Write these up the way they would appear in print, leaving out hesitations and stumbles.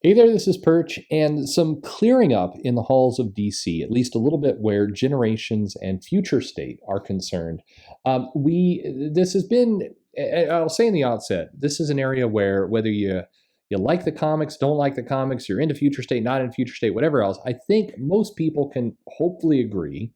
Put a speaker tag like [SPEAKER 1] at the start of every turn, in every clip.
[SPEAKER 1] Hey there, this is Perch, and some clearing up in the halls of DC, at least a little bit where generations and future state are concerned. This has been, I'll say in the outset, this is an area where whether you like the comics, don't like the comics, you're into future state, not in future state, whatever else, I think most people can hopefully agree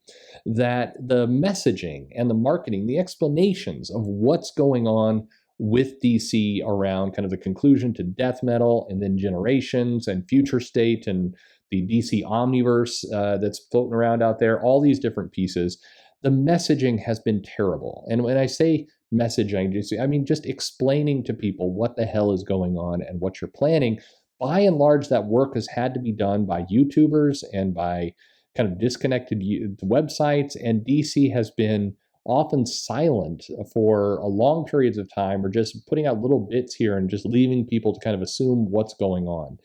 [SPEAKER 1] that the messaging and the marketing, the explanations of what's going on with DC around kind of the conclusion to death metal and then generations and future state and the DC omniverse that's floating around out there, all these different pieces. The messaging has been terrible. And when I say messaging, I mean just explaining to people what the hell is going on and what you're planning. By and large, that work has had to be done by YouTubers and by kind of disconnected websites, and DC has been often silent for a long periods of time, or just putting out little bits here and just leaving people to kind of assume what's going on.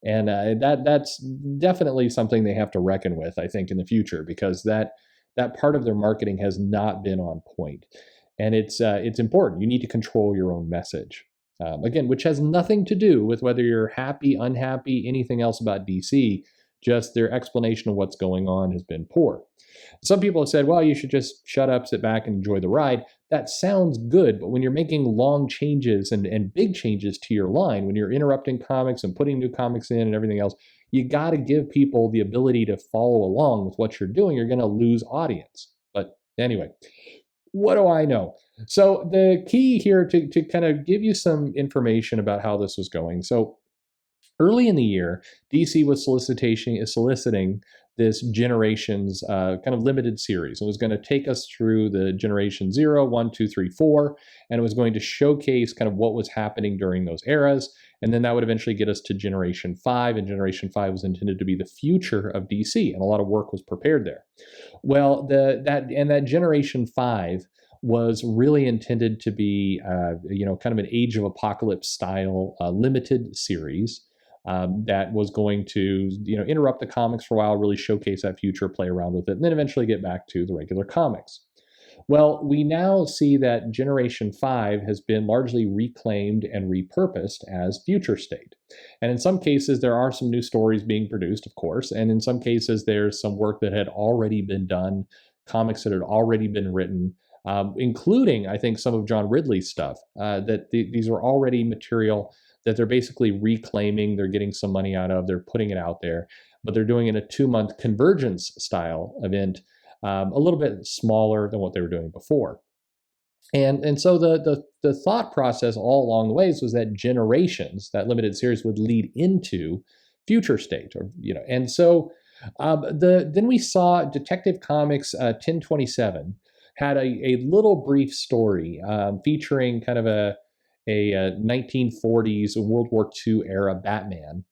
[SPEAKER 1] And that's definitely something they have to reckon with, I think, in the future, because that part of their marketing has not been on point. And it's important. You need to control your own message. Again, which has nothing to do with whether you're happy, unhappy, anything else about DC. Just their explanation of what's going on has been poor. Some people have said, well, you should just shut up, sit back, and enjoy the ride. That sounds good, but when you're making long changes and big changes to your line, when you're interrupting comics and putting new comics in and everything else, you got to give people the ability to follow along with what you're doing. You're going to lose audience. But anyway, what do I know? So the key here to kind of give you some information about how this was going. So early in the year, DC was soliciting this Generations kind of limited series. It was going to take us through the Generation 0, 1, 2, 3, 4, and it was going to showcase kind of what was happening during those eras. And then that would eventually get us to Generation 5, and Generation 5 was intended to be the future of DC, and a lot of work was prepared there. Well, that Generation 5 was really intended to be, kind of an Age of Apocalypse style limited series. That was going to, interrupt the comics for a while, really showcase that future, play around with it, and then eventually get back to the regular comics. Well, we now see that Generation 5 has been largely reclaimed and repurposed as future state. And in some cases, there are some new stories being produced, of course, and in some cases, there's some work that had already been done, comics that had already been written, including, I think, some of John Ridley's stuff, these are already material that they're basically reclaiming, they're getting some money out of, they're putting it out there, but they're doing it in a 2-month convergence style event, a little bit smaller than what they were doing before. And so the thought process all along the ways was that Generations, that limited series, would lead into future state, and so then we saw Detective Comics 1027 had a little brief story featuring kind of a 1940s World War II era Batman,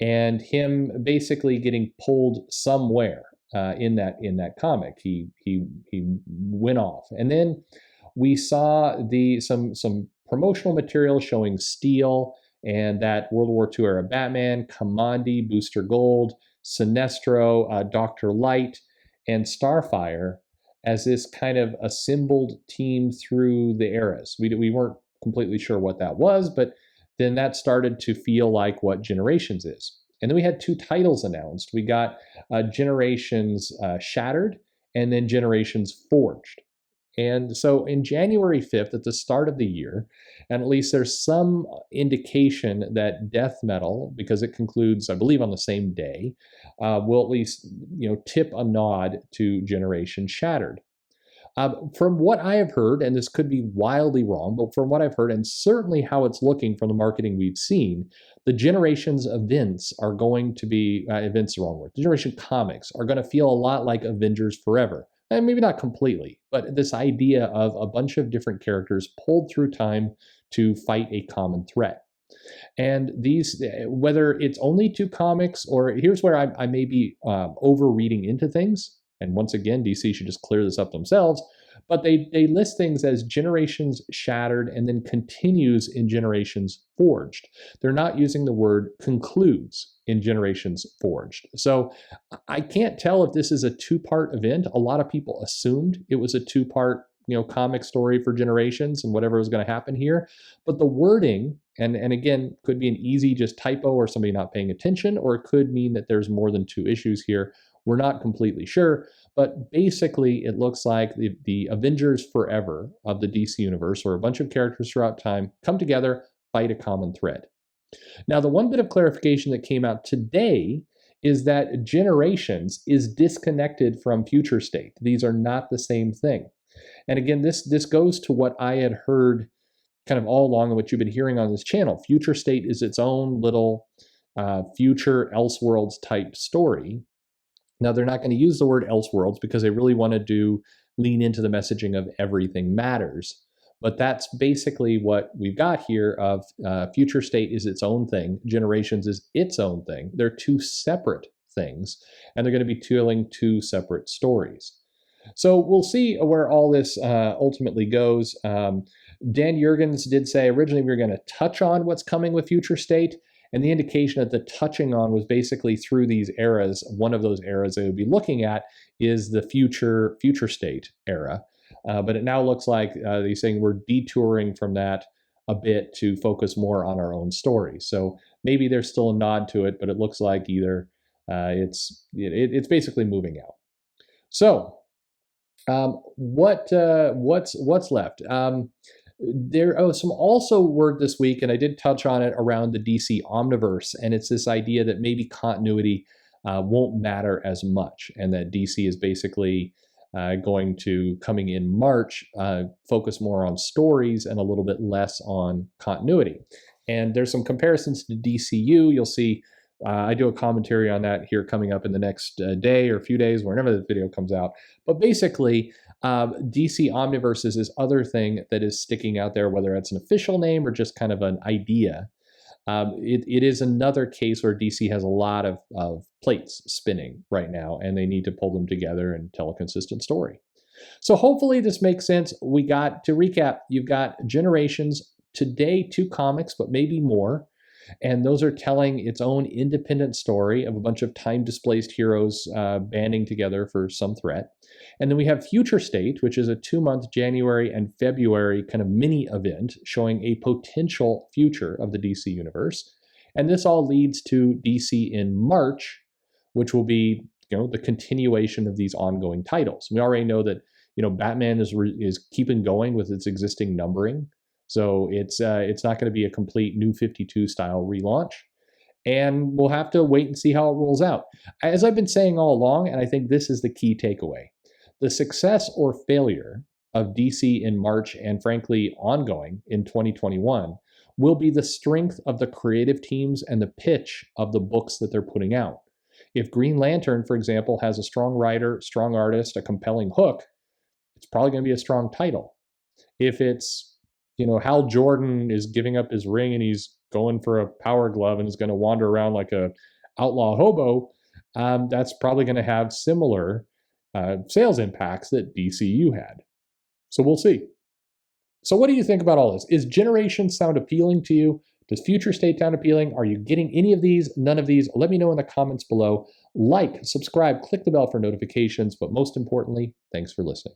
[SPEAKER 1] and him basically getting pulled somewhere in that comic. He went off, and then we saw some promotional material showing Steel and that World War II era Batman, Kamandi, Booster Gold, Sinestro, Dr. Light, and Starfire as this kind of assembled team through the eras. We weren't completely sure what that was, but then that started to feel like what Generations is. And then we had 2 titles announced. We got Generations Shattered and then Generations Forged. And so in January 5th, at the start of the year, and at least there's some indication that death metal, because it concludes, I believe, on the same day, will at least tip a nod to Generation Shattered. From what I have heard, and this could be wildly wrong, but from what I've heard, and certainly how it's looking from the marketing we've seen, the Generations events are going to be, events the wrong word, the Generation comics are going to feel a lot like Avengers Forever. And maybe not completely, but this idea of a bunch of different characters pulled through time to fight a common threat. And these, whether it's only 2 comics, or here's where I may be overreading into things, and once again, DC should just clear this up themselves, but they list things as Generations Shattered and then continues in Generations Forged. They're not using the word concludes in Generations Forged. So I can't tell if this is a 2-part event. A lot of people assumed it was a 2-part comic story for Generations and whatever was going to happen here. But the wording And again, could be an easy just typo or somebody not paying attention, or it could mean that there's more than two issues here. We're not completely sure, but basically it looks like the Avengers Forever of the DC universe, or a bunch of characters throughout time, come together, fight a common thread. Now, the one bit of clarification that came out today is that Generations is disconnected from Future State. These are not the same thing. And again, this goes to what I had heard kind of all along and what you've been hearing on this channel. Future State is its own little future Elseworlds type story. Now, they're not going to use the word Elseworlds because they really want to lean into the messaging of everything matters. But that's basically what we've got here of Future State is its own thing. Generations is its own thing. They're two separate things, and they're going to be telling two separate stories. So we'll see where all this ultimately goes. Dan Jurgens did say originally we were going to touch on what's coming with Future State, and the indication that the touching on was basically through these eras. One of those eras they would be looking at is the future State era. But it now looks like he's saying we're detouring from that a bit to focus more on our own story. So maybe there's still a nod to it, but it looks like either it's basically moving out. So what's left? There was some also word this week, and I did touch on it around the DC Omniverse, and it's this idea that maybe continuity won't matter as much, and that DC is basically going to, coming in March, focus more on stories and a little bit less on continuity. And there's some comparisons to DCU. You'll see I do a commentary on that here coming up in the next day or few days, whenever the video comes out. But basically, DC Omniverse is this other thing that is sticking out there, whether it's an official name or just kind of an idea. It is another case where DC has a lot of plates spinning right now, and they need to pull them together and tell a consistent story. So hopefully this makes sense. We got, to recap, you've got Generations, today 2 comics, but maybe more. And those are telling its own independent story of a bunch of time-displaced heroes banding together for some threat. And then we have Future State, which is a 2-month January and February kind of mini event showing a potential future of the DC universe. And this all leads to DC in March, which will be, the continuation of these ongoing titles. We already know that, Batman is keeping going with its existing numbering. So it's not going to be a complete New 52 style relaunch. And we'll have to wait and see how it rolls out. As I've been saying all along, and I think this is the key takeaway, the success or failure of DC in March and frankly ongoing in 2021 will be the strength of the creative teams and the pitch of the books that they're putting out. If Green Lantern, for example, has a strong writer, strong artist, a compelling hook, it's probably going to be a strong title. If it's Hal Jordan is giving up his ring and he's going for a power glove and is going to wander around like a outlaw hobo, that's probably going to have similar sales impacts that DCU had. So we'll see. So what do you think about all this? Is Generations sound appealing to you? Does Future State sound appealing? Are you getting any of these? None of these? Let me know in the comments below. Like, subscribe, click the bell for notifications, but most importantly, thanks for listening.